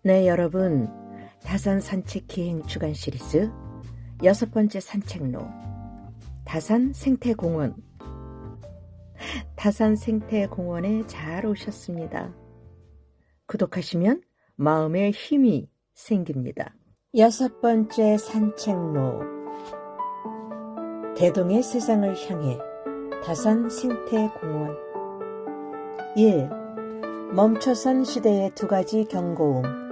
네, 여러분. 다산 산책 기행 주간 시리즈 6번째 산책로 다산 생태공원. 다산 생태공원에 잘 오셨습니다. 구독하시면 마음에 힘이 생깁니다. 6번째 산책로 대동의 세상을 향해 다산 생태공원. 1. 멈춰선 시대의 2가지 경고음.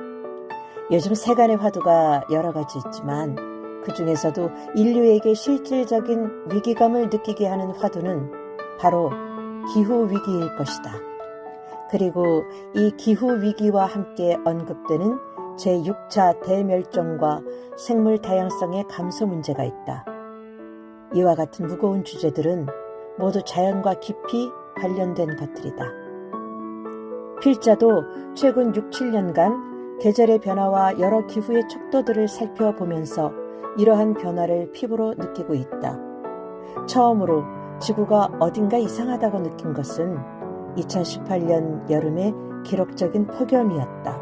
요즘 세간의 화두가 여러 가지 있지만 그 중에서도 인류에게 실질적인 위기감을 느끼게 하는 화두는 바로 기후위기일 것이다. 그리고 이 기후위기와 함께 언급되는 제6차 대멸종과 생물 다양성의 감소 문제가 있다. 이와 같은 무거운 주제들은 모두 자연과 깊이 관련된 것들이다. 필자도 최근 6, 7년간 계절의 변화와 여러 기후의 척도들을 살펴보면서 이러한 변화를 피부로 느끼고 있다. 처음으로 지구가 어딘가 이상하다고 느낀 것은 2018년 여름의 기록적인 폭염이었다.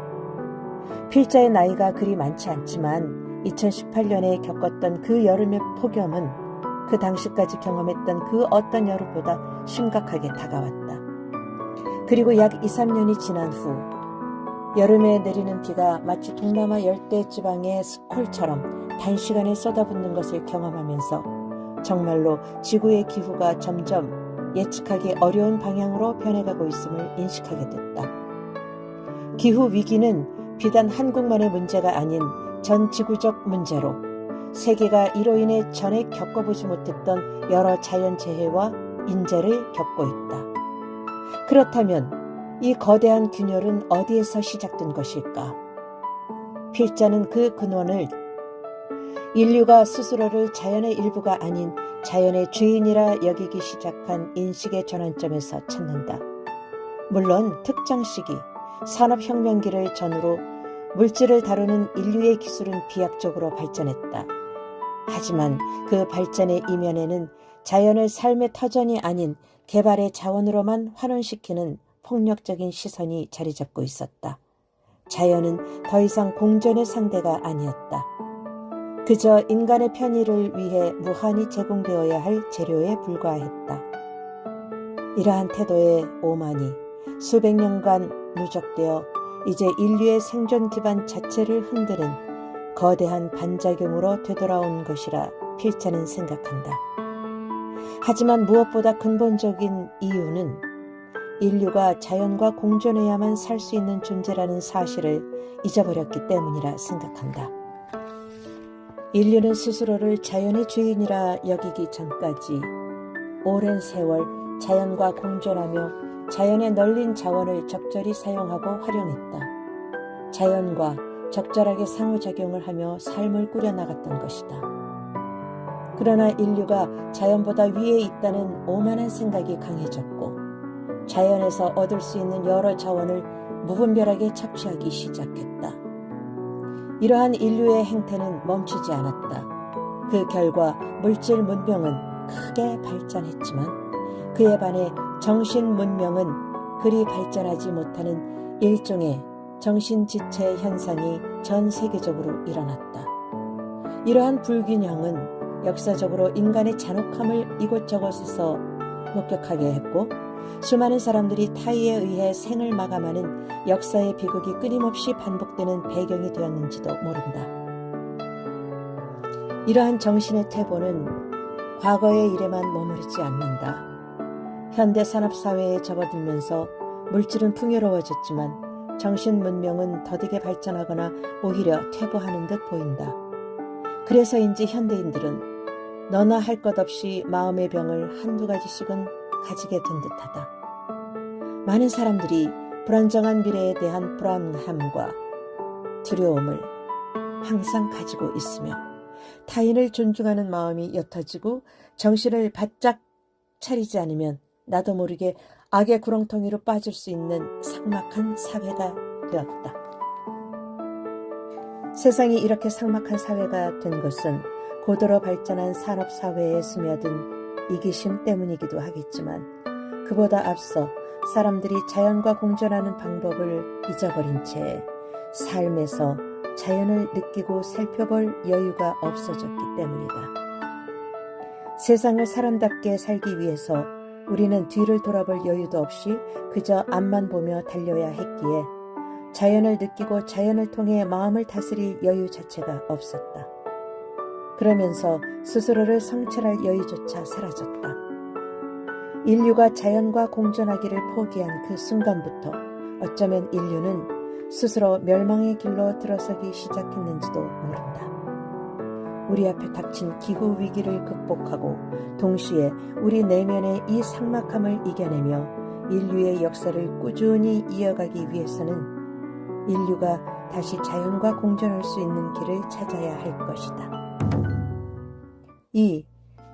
필자의 나이가 그리 많지 않지만 2018년에 겪었던 그 여름의 폭염은 그 당시까지 경험했던 그 어떤 여름보다 심각하게 다가왔다. 그리고 약 2, 3년이 지난 후 여름에 내리는 비가 마치 동남아 열대지방의 스콜처럼 단시간에 쏟아붓는 것을 경험하면서 정말로 지구의 기후가 점점 예측하기 어려운 방향으로 변해가고 있음을 인식하게 됐다. 기후위기는 비단 한국만의 문제가 아닌 전 지구적 문제로 세계가 이로 인해 전에 겪어보지 못했던 여러 자연재해와 인재를 겪고 있다. 그렇다면 이 거대한 균열은 어디에서 시작된 것일까? 필자는 그 근원을 인류가 스스로를 자연의 일부가 아닌 자연의 주인이라 여기기 시작한 인식의 전환점에서 찾는다. 물론 특정 시기, 산업혁명기를 전후로 물질을 다루는 인류의 기술은 비약적으로 발전했다. 하지만 그 발전의 이면에는 자연을 삶의 터전이 아닌 개발의 자원으로만 환원시키는 폭력적인 시선이 자리 잡고 있었다. 자연은 더 이상 공존의 상대가 아니었다. 그저 인간의 편의를 위해 무한히 제공되어야 할 재료에 불과했다. 이러한 태도의 오만이 수백 년간 누적되어 이제 인류의 생존 기반 자체를 흔드는 거대한 반작용으로 되돌아온 것이라 필자는 생각한다. 하지만 무엇보다 근본적인 이유는 인류가 자연과 공존해야만 살 수 있는 존재라는 사실을 잊어버렸기 때문이라 생각한다. 인류는 스스로를 자연의 주인이라 여기기 전까지 오랜 세월 자연과 공존하며 자연의 널린 자원을 적절히 사용하고 활용했다. 자연과 적절하게 상호작용을 하며 삶을 꾸려나갔던 것이다. 그러나 인류가 자연보다 위에 있다는 오만한 생각이 강해졌고 자연에서 얻을 수 있는 여러 자원을 무분별하게 착취하기 시작했다. 이러한 인류의 행태는 멈추지 않았다. 그 결과 물질 문명은 크게 발전했지만 그에 반해 정신 문명은 그리 발전하지 못하는 일종의 정신지체 현상이 전 세계적으로 일어났다. 이러한 불균형은 역사적으로 인간의 잔혹함을 이곳저곳에서 목격하게 했고 수많은 사람들이 타의에 의해 생을 마감하는 역사의 비극이 끊임없이 반복되는 배경이 되었는지도 모른다. 이러한 정신의 퇴보는 과거의 일에만 머무르지 않는다. 현대 산업사회에 접어들면서 물질은 풍요로워졌지만 정신 문명은 더디게 발전하거나 오히려 퇴보하는 듯 보인다. 그래서인지 현대인들은 너나 할 것 없이 마음의 병을 한두 가지씩은 가지게 된 듯하다. 많은 사람들이 불안정한 미래에 대한 불안함과 두려움을 항상 가지고 있으며 타인을 존중하는 마음이 옅어지고 정신을 바짝 차리지 않으면 나도 모르게 악의 구렁텅이로 빠질 수 있는 삭막한 사회가 되었다. 세상이 이렇게 삭막한 사회가 된 것은 고도로 발전한 산업사회에 스며든 이기심 때문이기도 하겠지만 그보다 앞서 사람들이 자연과 공존하는 방법을 잊어버린 채 삶에서 자연을 느끼고 살펴볼 여유가 없어졌기 때문이다. 세상을 사람답게 살기 위해서 우리는 뒤를 돌아볼 여유도 없이 그저 앞만 보며 달려야 했기에 자연을 느끼고 자연을 통해 마음을 다스릴 여유 자체가 없었다. 그러면서 스스로를 성찰할 여유조차 사라졌다. 인류가 자연과 공존하기를 포기한 그 순간부터 어쩌면 인류는 스스로 멸망의 길로 들어서기 시작했는지도 모른다. 우리 앞에 닥친 기후 위기를 극복하고 동시에 우리 내면의 이 삭막함을 이겨내며 인류의 역사를 꾸준히 이어가기 위해서는 인류가 다시 자연과 공존할 수 있는 길을 찾아야 할 것이다. 2.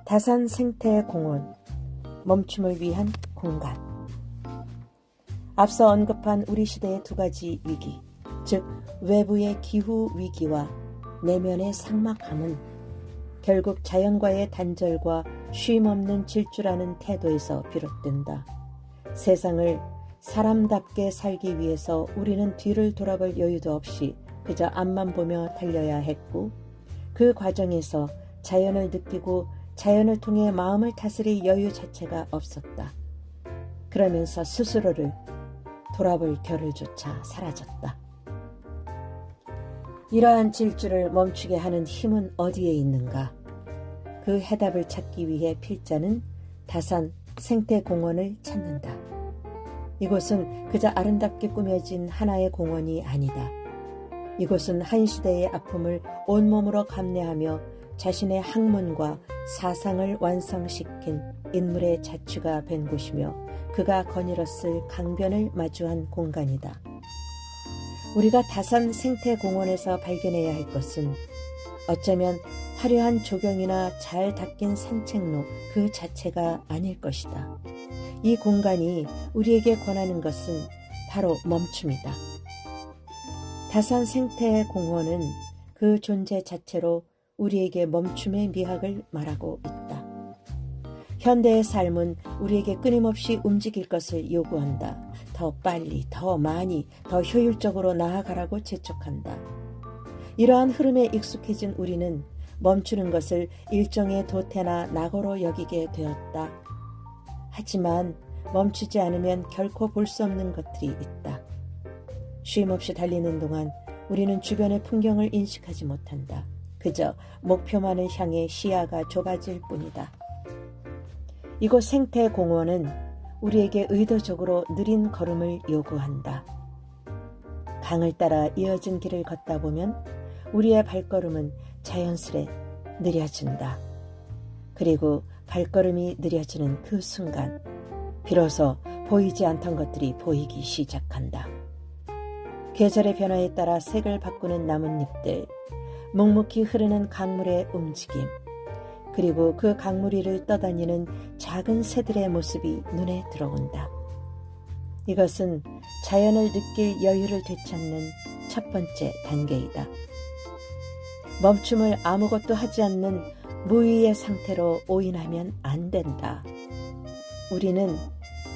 다산 생태공원, 멈춤을 위한 공간. 앞서 언급한 우리 시대의 두 가지 위기, 즉 외부의 기후 위기와 내면의 삭막함은 결국 자연과의 단절과 쉼없는 질주라는 태도에서 비롯된다. 세상을 사람답게 살기 위해서 우리는 뒤를 돌아볼 여유도 없이 그저 앞만 보며 달려야 했고, 그 과정에서 자연을 느끼고 자연을 통해 마음을 다스릴 여유 자체가 없었다. 그러면서 스스로를 돌아볼 겨를조차 사라졌다. 이러한 질주를 멈추게 하는 힘은 어디에 있는가? 그 해답을 찾기 위해 필자는 다산 생태공원을 찾는다. 이곳은 그저 아름답게 꾸며진 하나의 공원이 아니다. 이곳은 한 시대의 아픔을 온몸으로 감내하며 자신의 학문과 사상을 완성시킨 인물의 자취가 된 곳이며 그가 거닐었을 강변을 마주한 공간이다. 우리가 다산 생태공원에서 발견해야 할 것은 어쩌면 화려한 조경이나 잘 닦인 산책로 그 자체가 아닐 것이다. 이 공간이 우리에게 권하는 것은 바로 멈춤이다. 다산 생태공원은 그 존재 자체로 우리에게 멈춤의 미학을 말하고 있다. 현대의 삶은 우리에게 끊임없이 움직일 것을 요구한다. 더 빨리, 더 많이, 더 효율적으로 나아가라고 재촉한다. 이러한 흐름에 익숙해진 우리는 멈추는 것을 일종의 도태나 낙오로 여기게 되었다. 하지만 멈추지 않으면 결코 볼 수 없는 것들이 있다. 쉼없이 달리는 동안 우리는 주변의 풍경을 인식하지 못한다. 그저 목표만을 향해 시야가 좁아질 뿐이다. 이곳 생태공원은 우리에게 의도적으로 느린 걸음을 요구한다. 강을 따라 이어진 길을 걷다 보면 우리의 발걸음은 자연스레 느려진다. 그리고 발걸음이 느려지는 그 순간 비로소 보이지 않던 것들이 보이기 시작한다. 계절의 변화에 따라 색을 바꾸는 나뭇잎들, 묵묵히 흐르는 강물의 움직임, 그리고 그 강물 위를 떠다니는 작은 새들의 모습이 눈에 들어온다. 이것은 자연을 느낄 여유를 되찾는 첫 번째 단계이다. 멈춤을 아무것도 하지 않는 무의의 상태로 오인하면 안 된다. 우리는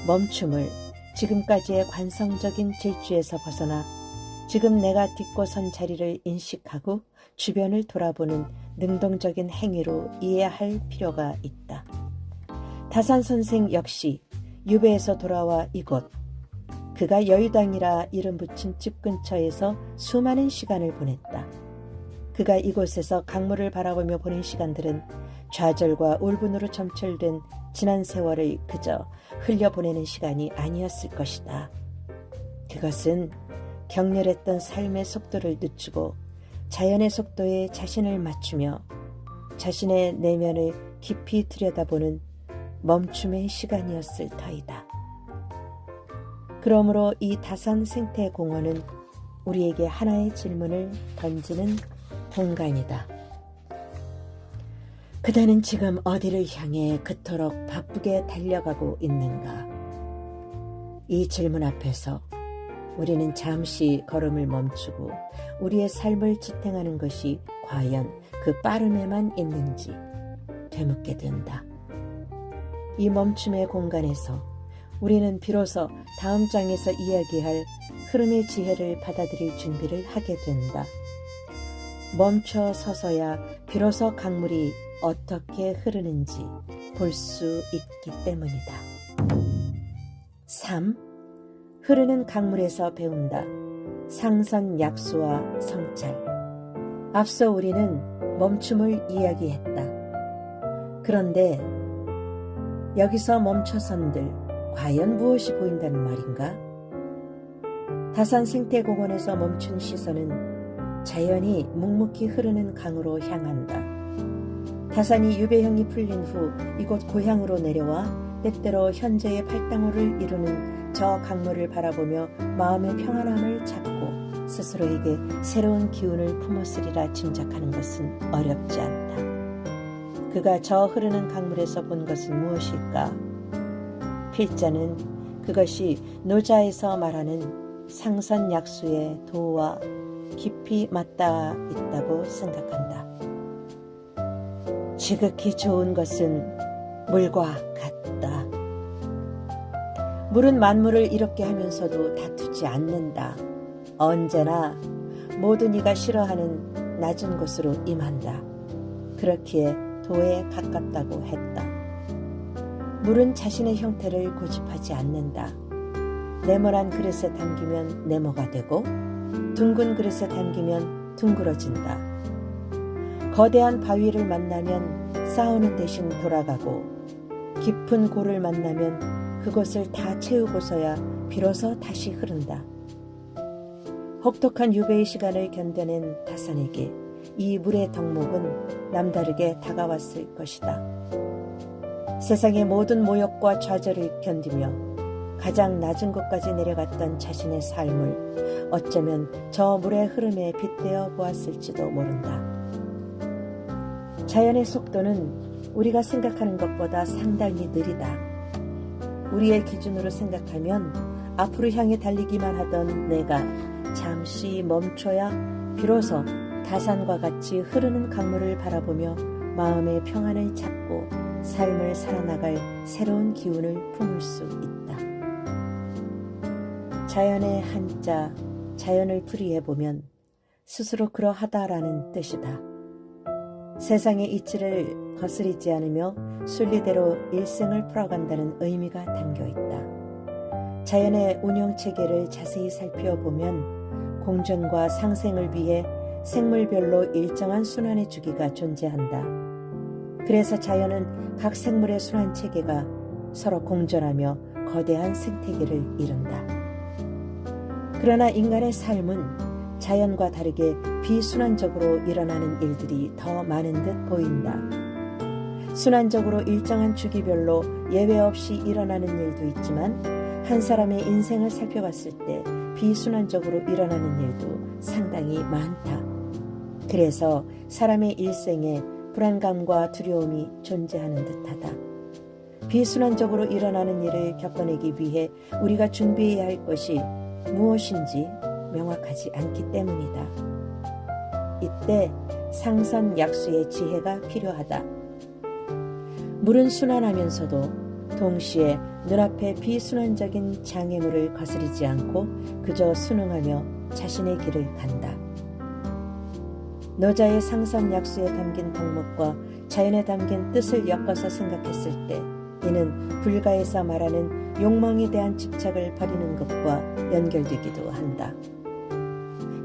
멈춤을 지금까지의 관성적인 질주에서 벗어나 지금 내가 딛고 선 자리를 인식하고 주변을 돌아보는 능동적인 행위로 이해할 필요가 있다. 다산 선생 역시 유배에서 돌아와 이곳, 그가 여의당이라 이름 붙인 집 근처에서 수많은 시간을 보냈다. 그가 이곳에서 강물을 바라보며 보낸 시간들은 좌절과 울분으로 점철된 지난 세월을 그저 흘려보내는 시간이 아니었을 것이다. 그것은 격렬했던 삶의 속도를 늦추고 자연의 속도에 자신을 맞추며 자신의 내면을 깊이 들여다보는 멈춤의 시간이었을 터이다. 그러므로 이 다산 생태공원은 우리에게 하나의 질문을 던지는 공간이다. 그대는 지금 어디를 향해 그토록 바쁘게 달려가고 있는가? 이 질문 앞에서 우리는 잠시 걸음을 멈추고 우리의 삶을 지탱하는 것이 과연 그 빠름에만 있는지 되묻게 된다. 이 멈춤의 공간에서 우리는 비로소 다음 장에서 이야기할 흐름의 지혜를 받아들일 준비를 하게 된다. 멈춰 서서야 비로소 강물이 어떻게 흐르는지 볼 수 있기 때문이다. 3. 흐르는 강물에서 배운다. 상선약수와 성찰. 앞서 우리는 멈춤을 이야기했다. 그런데 여기서 멈춰선들 과연 무엇이 보인다는 말인가? 다산 생태공원에서 멈춘 시선은 자연이 묵묵히 흐르는 강으로 향한다. 다산이 유배형이 풀린 후 이곳 고향으로 내려와 때때로 현재의 팔당호를 이루는 저 강물을 바라보며 마음의 평안함을 찾고 스스로에게 새로운 기운을 품었으리라 짐작하는 것은 어렵지 않다. 그가 저 흐르는 강물에서 본 것은 무엇일까? 필자는 그것이 노자에서 말하는 상선약수의 도와 깊이 맞닿아 있다고 생각한다. 지극히 좋은 것은 물과 같다. 물은 만물을 이롭게 하면서도 다투지 않는다. 언제나 모든 이가 싫어하는 낮은 곳으로 임한다. 그렇기에 도에 가깝다고 했다. 물은 자신의 형태를 고집하지 않는다. 네모난 그릇에 담기면 네모가 되고 둥근 그릇에 담기면 둥그러진다. 거대한 바위를 만나면 싸우는 대신 돌아가고 깊은 골을 만나면 그곳을 다 채우고서야 비로소 다시 흐른다. 혹독한 유배의 시간을 견뎌낸 다산에게 이 물의 덕목은 남다르게 다가왔을 것이다. 세상의 모든 모욕과 좌절을 견디며 가장 낮은 곳까지 내려갔던 자신의 삶을 어쩌면 저 물의 흐름에 빗대어 보았을지도 모른다. 자연의 속도는 우리가 생각하는 것보다 상당히 느리다. 우리의 기준으로 생각하면 앞으로 향해 달리기만 하던 내가 잠시 멈춰야 비로소 다산과 같이 흐르는 강물을 바라보며 마음의 평안을 찾고 삶을 살아나갈 새로운 기운을 품을 수 있다. 자연의 한자, 자연을 풀이해보면 스스로 그러하다라는 뜻이다. 세상의 이치를 거스리지 않으며 순리대로 일생을 풀어간다는 의미가 담겨있다. 자연의 운영체계를 자세히 살펴보면 공존과 상생을 위해 생물별로 일정한 순환의 주기가 존재한다. 그래서 자연은 각 생물의 순환체계가 서로 공존하며 거대한 생태계를 이룬다. 그러나 인간의 삶은 자연과 다르게 비순환적으로 일어나는 일들이 더 많은 듯 보인다. 순환적으로 일정한 주기별로 예외 없이 일어나는 일도 있지만 한 사람의 인생을 살펴봤을 때 비순환적으로 일어나는 일도 상당히 많다. 그래서 사람의 일생에 불안감과 두려움이 존재하는 듯하다. 비순환적으로 일어나는 일을 겪어내기 위해 우리가 준비해야 할 것이 무엇인지 명확하지 않기 때문이다. 이때 상선약수의 지혜가 필요하다. 물은 순환하면서도 동시에 눈앞의 비순환적인 장애물을 거스르지 않고 그저 순응하며 자신의 길을 간다. 노자의 상선약수에 담긴 덕목과 자연에 담긴 뜻을 엮어서 생각했을 때 이는 불가에서 말하는 욕망에 대한 집착을 버리는 것과 연결되기도 한다.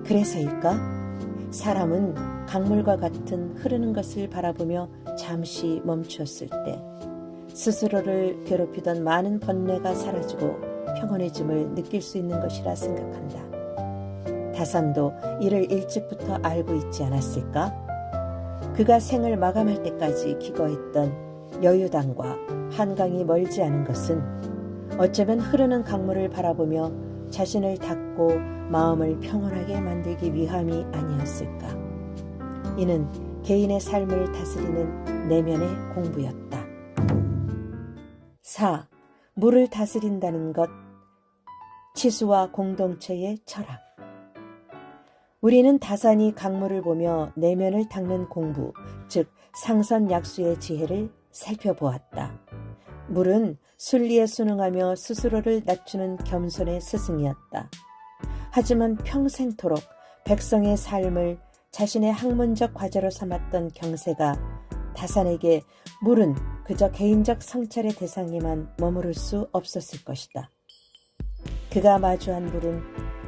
그래서일까? 사람은 강물과 같은 흐르는 것을 바라보며 잠시 멈추었을 때 스스로를 괴롭히던 많은 번뇌가 사라지고 평온해짐을 느낄 수 있는 것이라 생각한다. 다산도 이를 일찍부터 알고 있지 않았을까? 그가 생을 마감할 때까지 기거했던 여유당과 한강이 멀지 않은 것은 어쩌면 흐르는 강물을 바라보며 자신을 닫고 마음을 평온하게 만들기 위함이 아니었을까. 이는 개인의 삶을 다스리는 내면의 공부였다. 4. 물을 다스린다는 것. 치수와 공동체의 철학. 우리는 다산이 강물을 보며 내면을 닦는 공부, 즉 상선약수의 지혜를 살펴보았다. 물은 순리에 순응하며 스스로를 낮추는 겸손의 스승이었다. 하지만 평생토록 백성의 삶을 자신의 학문적 과제로 삼았던 경세가 다산에게 물은 그저 개인적 성찰의 대상에만 머무를 수 없었을 것이다. 그가 마주한 물은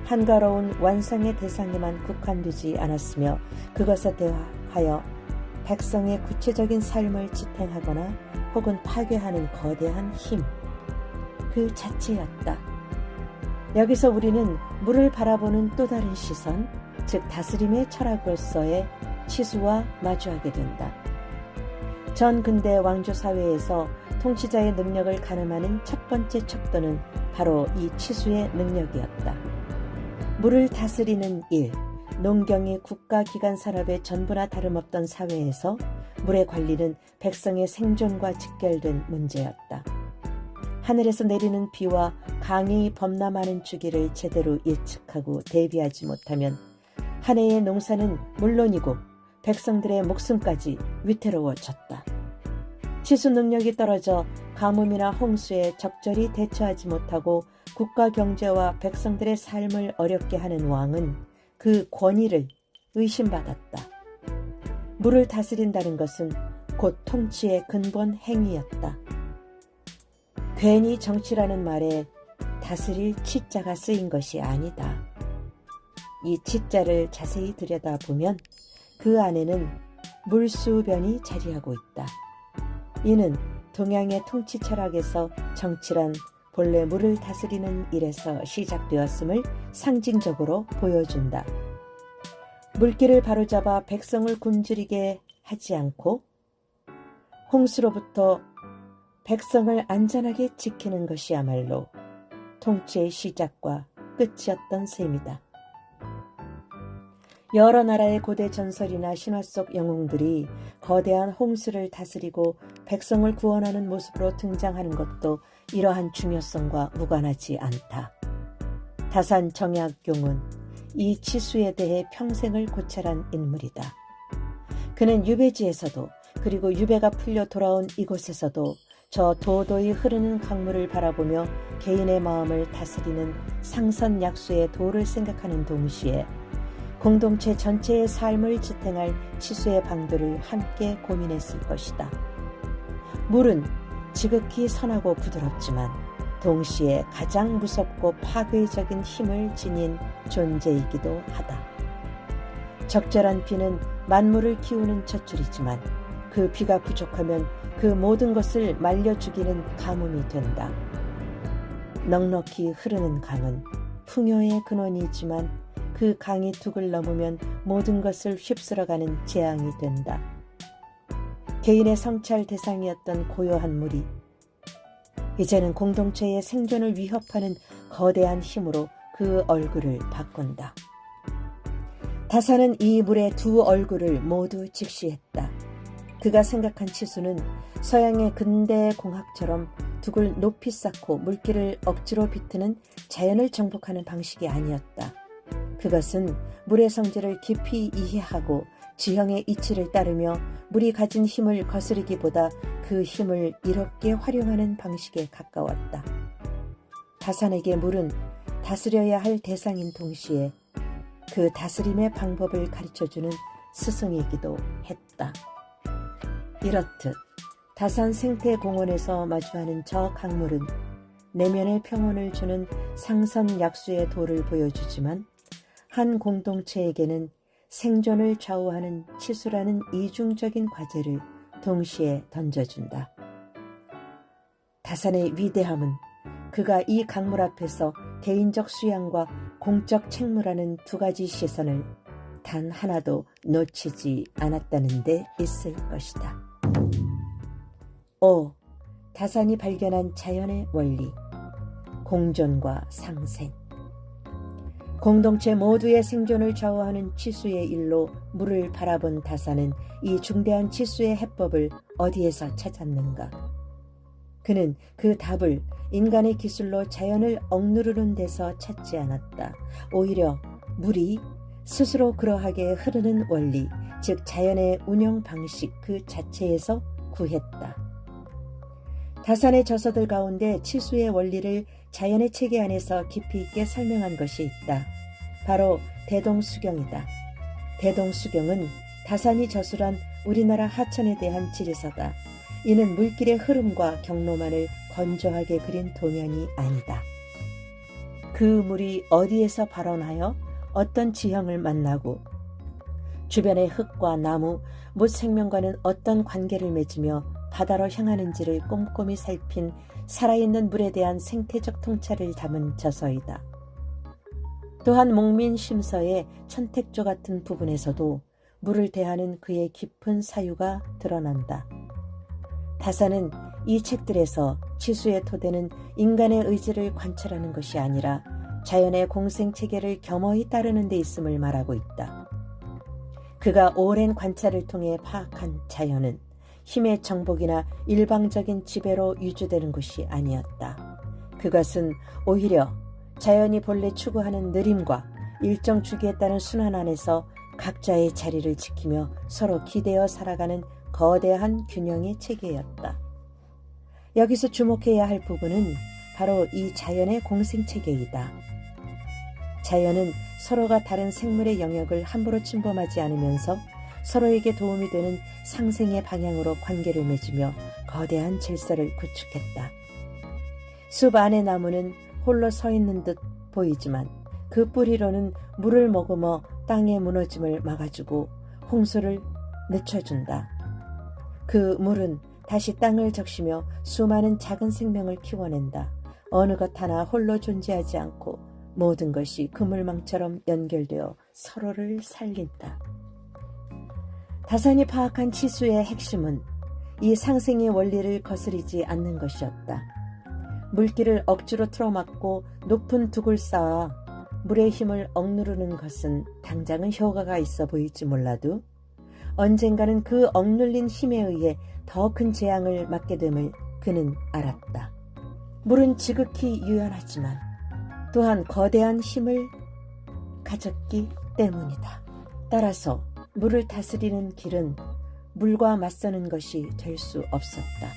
한가로운 완성의 대상에만 국한되지 않았으며 그것에 대하여 백성의 구체적인 삶을 지탱하거나 혹은 파괴하는 거대한 힘, 그 자체였다. 여기서 우리는 물을 바라보는 또 다른 시선, 즉 다스림의 철학으로서의 치수와 마주하게 된다. 전 근대 왕조 사회에서 통치자의 능력을 가늠하는 첫 번째 척도는 바로 이 치수의 능력이었다. 물을 다스리는 일, 농경이 국가기관 산업의 전부나 다름없던 사회에서 물의 관리는 백성의 생존과 직결된 문제였다. 하늘에서 내리는 비와 강이 범람하는 주기를 제대로 예측하고 대비하지 못하면 한 해의 농사는 물론이고 백성들의 목숨까지 위태로워졌다. 치수 능력이 떨어져 가뭄이나 홍수에 적절히 대처하지 못하고 국가 경제와 백성들의 삶을 어렵게 하는 왕은 그 권위를 의심받았다. 물을 다스린다는 것은 곧 통치의 근본 행위였다. 괜히 정치라는 말에 다스릴 치자가 쓰인 것이 아니다. 이 치자를 자세히 들여다보면 그 안에는 물수변이 자리하고 있다. 이는 동양의 통치 철학에서 정치란 본래 물을 다스리는 일에서 시작되었음을 상징적으로 보여준다. 물길을 바로잡아 백성을 굶주리게 하지 않고 홍수로부터 백성을 안전하게 지키는 것이야말로 통치의 시작과 끝이었던 셈이다. 여러 나라의 고대 전설이나 신화 속 영웅들이 거대한 홍수를 다스리고 백성을 구원하는 모습으로 등장하는 것도 이러한 중요성과 무관하지 않다. 다산 정약용은 이 치수에 대해 평생을 고찰한 인물이다. 그는 유배지에서도 그리고 유배가 풀려 돌아온 이곳에서도 저 도도히 흐르는 강물을 바라보며 개인의 마음을 다스리는 상선약수의 도를 생각하는 동시에 공동체 전체의 삶을 지탱할 치수의 방도를 함께 고민했을 것이다. 물은 지극히 선하고 부드럽지만 동시에 가장 무섭고 파괴적인 힘을 지닌 존재이기도 하다. 적절한 비는 만물을 키우는 젖줄이지만 그 비가 부족하면 그 모든 것을 말려 죽이는 가뭄이 된다. 넉넉히 흐르는 강은 풍요의 근원이지만 그 강이 둑을 넘으면 모든 것을 휩쓸어가는 재앙이 된다. 개인의 성찰 대상이었던 고요한 물이 이제는 공동체의 생존을 위협하는 거대한 힘으로 그 얼굴을 바꾼다. 다산은 이 물의 두 얼굴을 모두 직시했다. 그가 생각한 치수는 서양의 근대 공학처럼 둑을 높이 쌓고 물길을 억지로 비트는 자연을 정복하는 방식이 아니었다. 그것은 물의 성질을 깊이 이해하고 지형의 이치를 따르며 물이 가진 힘을 거스르기보다 그 힘을 이롭게 활용하는 방식에 가까웠다. 다산에게 물은 다스려야 할 대상인 동시에 그 다스림의 방법을 가르쳐주는 스승이기도 했다. 이렇듯 다산 생태공원에서 마주하는 저 강물은 내면의 평온을 주는 상선약수의 도를 보여주지만 한 공동체에게는 생존을 좌우하는 치수라는 이중적인 과제를 동시에 던져준다. 다산의 위대함은 그가 이 강물 앞에서 개인적 수양과 공적 책무라는 두 가지 시선을 단 하나도 놓치지 않았다는 데 있을 것이다. 5. 다산이 발견한 자연의 원리, 공존과 상생. 공동체 모두의 생존을 좌우하는 치수의 일로 물을 바라본 다산은 이 중대한 치수의 해법을 어디에서 찾았는가? 그는 그 답을 인간의 기술로 자연을 억누르는 데서 찾지 않았다. 오히려 물이 스스로 그러하게 흐르는 원리, 즉 자연의 운영 방식 그 자체에서 구했다. 다산의 저서들 가운데 치수의 원리를 자연의 체계 안에서 깊이 있게 설명한 것이 있다. 바로 대동수경이다. 대동수경은 다산이 저술한 우리나라 하천에 대한 지리서다. 이는 물길의 흐름과 경로만을 건조하게 그린 도면이 아니다. 그 물이 어디에서 발원하여 어떤 지형을 만나고 주변의 흙과 나무, 못 생명과는 어떤 관계를 맺으며 바다로 향하는지를 꼼꼼히 살핀 살아있는 물에 대한 생태적 통찰을 담은 저서이다. 또한 목민심서의 천택조 같은 부분에서도 물을 대하는 그의 깊은 사유가 드러난다. 다산은 이 책들에서 치수의 토대는 인간의 의지를 관찰하는 것이 아니라 자연의 공생체계를 겸허히 따르는 데 있음을 말하고 있다. 그가 오랜 관찰을 통해 파악한 자연은 힘의 정복이나 일방적인 지배로 유주되는 것이 아니었다. 그것은 오히려 자연이 본래 추구하는 느림과 일정 주기에 따른 순환 안에서 각자의 자리를 지키며 서로 기대어 살아가는 거대한 균형의 체계였다. 여기서 주목해야 할 부분은 바로 이 자연의 공생체계이다. 자연은 서로가 다른 생물의 영역을 함부로 침범하지 않으면서 서로에게 도움이 되는 상생의 방향으로 관계를 맺으며 거대한 질서를 구축했다. 숲 안의 나무는 홀로 서 있는 듯 보이지만 그 뿌리로는 물을 머금어 땅의 무너짐을 막아주고 홍수를 늦춰준다. 그 물은 다시 땅을 적시며 수많은 작은 생명을 키워낸다. 어느 것 하나 홀로 존재하지 않고 모든 것이 그물망처럼 연결되어 서로를 살린다. 다산이 파악한 치수의 핵심은 이 상생의 원리를 거스르지 않는 것이었다. 물길을 억지로 틀어막고 높은 둑을 쌓아 물의 힘을 억누르는 것은 당장은 효과가 있어 보일지 몰라도 언젠가는 그 억눌린 힘에 의해 더 큰 재앙을 맞게 됨을 그는 알았다. 물은 지극히 유연하지만 또한 거대한 힘을 가졌기 때문이다. 따라서 물을 다스리는 길은 물과 맞서는 것이 될 수 없었다.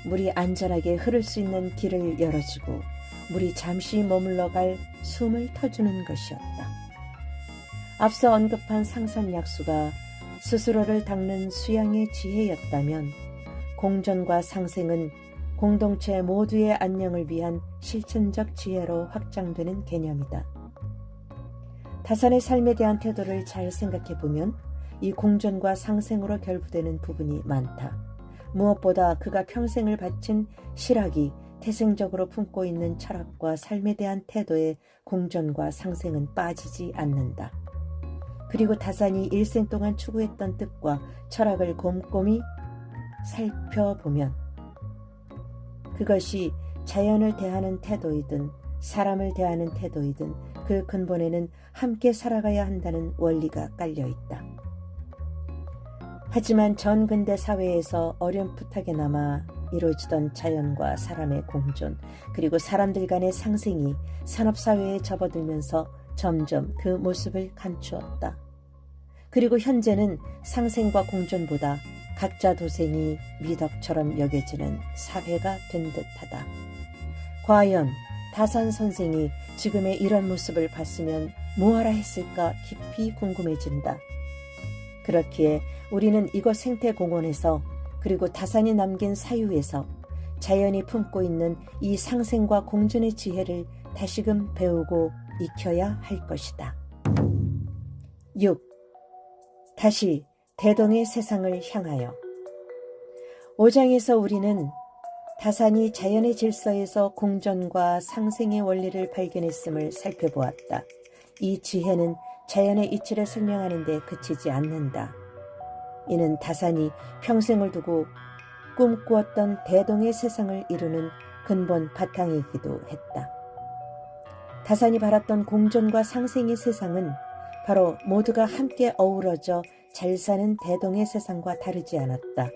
물이 안전하게 흐를 수 있는 길을 열어주고 물이 잠시 머물러 갈 숨을 터주는 것이었다. 앞서 언급한 상산약수가 스스로를 닦는 수양의 지혜였다면 공존과 상생은 공동체 모두의 안녕을 위한 실천적 지혜로 확장되는 개념이다. 다산의 삶에 대한 태도를 잘 생각해보면 이 공존과 상생으로 결부되는 부분이 많다. 무엇보다 그가 평생을 바친 실학이 태생적으로 품고 있는 철학과 삶에 대한 태도에 공존과 상생은 빠지지 않는다. 그리고 다산이 일생 동안 추구했던 뜻과 철학을 곰곰이 살펴보면 그것이 자연을 대하는 태도이든 사람을 대하는 태도이든 그 근본에는 함께 살아가야 한다는 원리가 깔려있다. 하지만 전근대 사회에서 어렴풋하게나마 이루어지던 자연과 사람의 공존 그리고 사람들 간의 상생이 산업사회에 접어들면서 점점 그 모습을 감추었다. 그리고 현재는 상생과 공존보다 각자 도생이 미덕처럼 여겨지는 사회가 된 듯하다. 과연 다산 선생이 지금의 이런 모습을 봤으면 뭐하라 했을까 깊이 궁금해진다. 그렇기에 우리는 이곳 생태공원에서 그리고 다산이 남긴 사유에서 자연이 품고 있는 이 상생과 공존의 지혜를 다시금 배우고 익혀야 할 것이다. 6. 다시 대동의 세상을 향하여 5장에서 우리는 다산이 자연의 질서에서 공존과 상생의 원리를 발견했음을 살펴보았다. 이 지혜는 자연의 이치를 설명하는 데 그치지 않는다. 이는 다산이 평생을 두고 꿈꾸었던 대동의 세상을 이루는 근본 바탕이기도 했다. 다산이 바랐던 공존과 상생의 세상은 바로 모두가 함께 어우러져 잘 사는 대동의 세상과 다르지 않았다.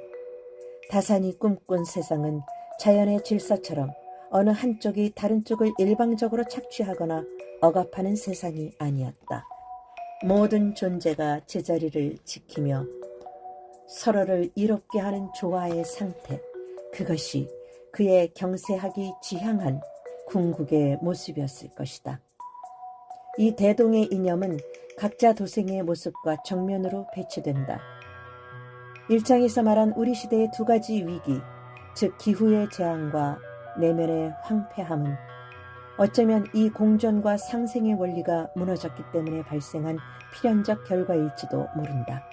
다산이 꿈꾼 세상은 자연의 질서처럼 어느 한쪽이 다른 쪽을 일방적으로 착취하거나 억압하는 세상이 아니었다. 모든 존재가 제자리를 지키며 서로를 이롭게 하는 조화의 상태, 그것이 그의 경세하기 지향한 궁극의 모습이었을 것이다. 이 대동의 이념은 각자 도생의 모습과 정면으로 배치된다. 1장에서 말한 우리 시대의 두 가지 위기, 즉 기후의 재앙과 내면의 황폐함은 어쩌면 이 공존과 상생의 원리가 무너졌기 때문에 발생한 필연적 결과일지도 모른다.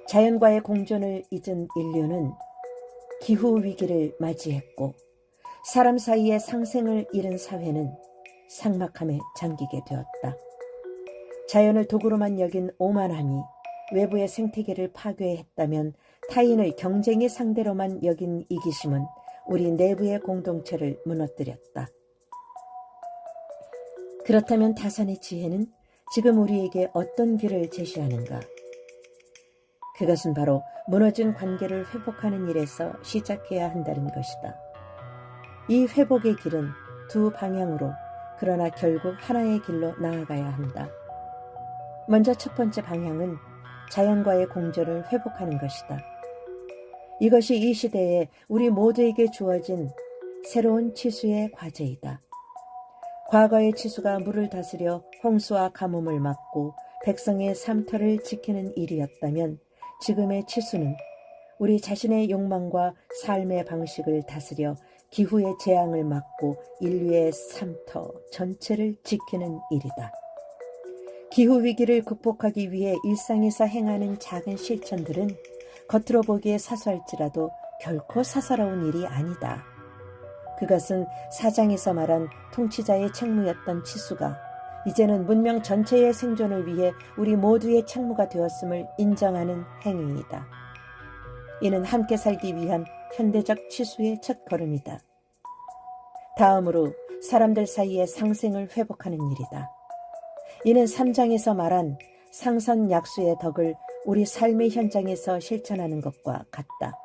자연과의 공존을 잊은 인류는 기후 위기를 맞이했고 사람 사이의 상생을 잃은 사회는 삭막함에 잠기게 되었다. 자연을 도구로만 여긴 오만함이 외부의 생태계를 파괴했다면 타인의 경쟁의 상대로만 여긴 이기심은 우리 내부의 공동체를 무너뜨렸다. 그렇다면 다산의 지혜는 지금 우리에게 어떤 길을 제시하는가? 그것은 바로 무너진 관계를 회복하는 일에서 시작해야 한다는 것이다. 이 회복의 길은 두 방향으로, 그러나 결국 하나의 길로 나아가야 한다. 먼저 첫 번째 방향은 자연과의 공존을 회복하는 것이다. 이것이 이 시대에 우리 모두에게 주어진 새로운 치수의 과제이다. 과거의 치수가 물을 다스려 홍수와 가뭄을 막고 백성의 삶터를 지키는 일이었다면 지금의 치수는 우리 자신의 욕망과 삶의 방식을 다스려 기후의 재앙을 막고 인류의 삶터 전체를 지키는 일이다. 기후위기를 극복하기 위해 일상에서 행하는 작은 실천들은 겉으로 보기에 사소할지라도 결코 사사로운 일이 아니다. 그것은 사장에서 말한 통치자의 책무였던 치수가 이제는 문명 전체의 생존을 위해 우리 모두의 책무가 되었음을 인정하는 행위이다. 이는 함께 살기 위한 현대적 치수의 첫걸음이다. 다음으로 사람들 사이의 상생을 회복하는 일이다. 이는 3장에서 말한 상선약수의 덕을 우리 삶의 현장에서 실천하는 것과 같다.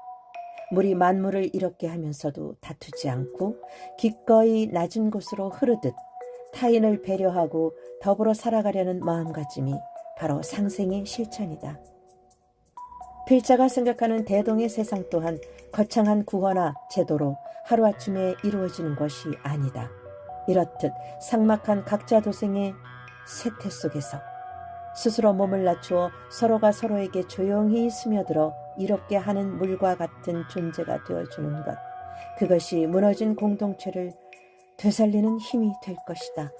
물이 만물을 이롭게 하면서도 다투지 않고 기꺼이 낮은 곳으로 흐르듯 타인을 배려하고 더불어 살아가려는 마음가짐이 바로 상생의 실천이다. 필자가 생각하는 대동의 세상 또한 거창한 구호나 제도로 하루아침에 이루어지는 것이 아니다. 이렇듯 삭막한 각자 도생의 세태 속에서 스스로 몸을 낮추어 서로가 서로에게 조용히 스며들어 이롭게 하는 물과 같은 존재가 되어주는 것, 그것이 무너진 공동체를 되살리는 힘이 될 것이다.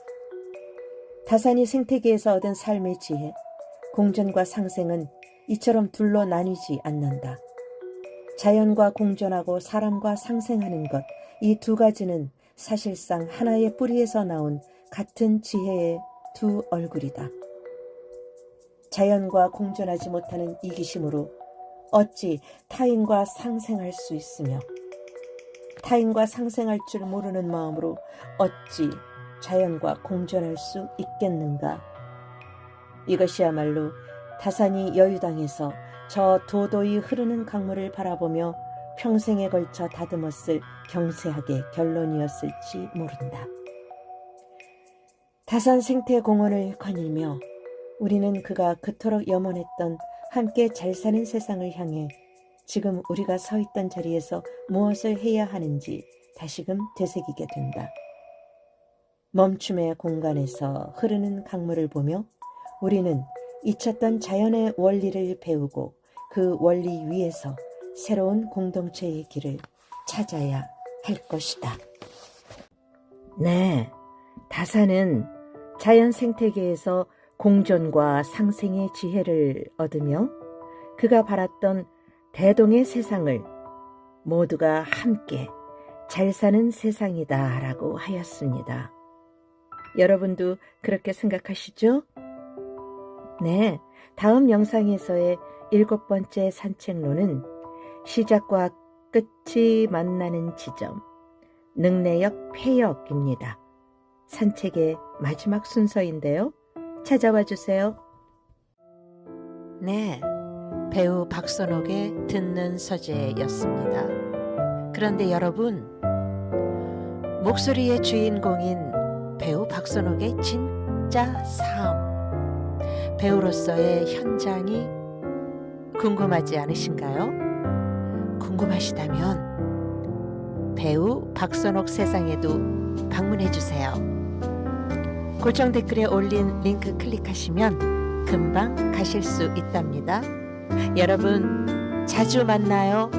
다산이 생태계에서 얻은 삶의 지혜, 공존과 상생은 이처럼 둘로 나뉘지 않는다. 자연과 공존하고 사람과 상생하는 것, 이 두 가지는 사실상 하나의 뿌리에서 나온 같은 지혜의 두 얼굴이다. 자연과 공존하지 못하는 이기심으로 어찌 타인과 상생할 수 있으며 타인과 상생할 줄 모르는 마음으로 어찌 자연과 공존할 수 있겠는가? 이것이야말로 다산이 여유당에서 저 도도히 흐르는 강물을 바라보며 평생에 걸쳐 다듬었을 경세하게 결론이었을지 모른다. 다산 생태공원을 거닐며 우리는 그가 그토록 염원했던 함께 잘 사는 세상을 향해 지금 우리가 서 있던 자리에서 무엇을 해야 하는지 다시금 되새기게 된다. 멈춤의 공간에서 흐르는 강물을 보며 우리는 잊혔던 자연의 원리를 배우고 그 원리 위에서 새로운 공동체의 길을 찾아야 할 것이다. 네, 다산은 자연 생태계에서 공존과 상생의 지혜를 얻으며 그가 바랐던 대동의 세상을 모두가 함께 잘 사는 세상이다 라고 하였습니다. 여러분도 그렇게 생각하시죠? 네, 다음 영상에서의 7번째 산책로는 시작과 끝이 만나는 지점, 능내역 폐역입니다. 산책의 마지막 순서인데요. 찾아와 주세요. 네, 배우 박선옥의 듣는 서재였습니다. 그런데 여러분, 목소리의 주인공인 배우 박선옥의 진짜 삶, 배우로서의 현장이 궁금하지 않으신가요? 궁금하시다면 배우 박선옥 세상에도 방문해주세요. 고정 댓글에 올린 링크 클릭하시면 금방 가실 수 있답니다. 여러분, 자주 만나요.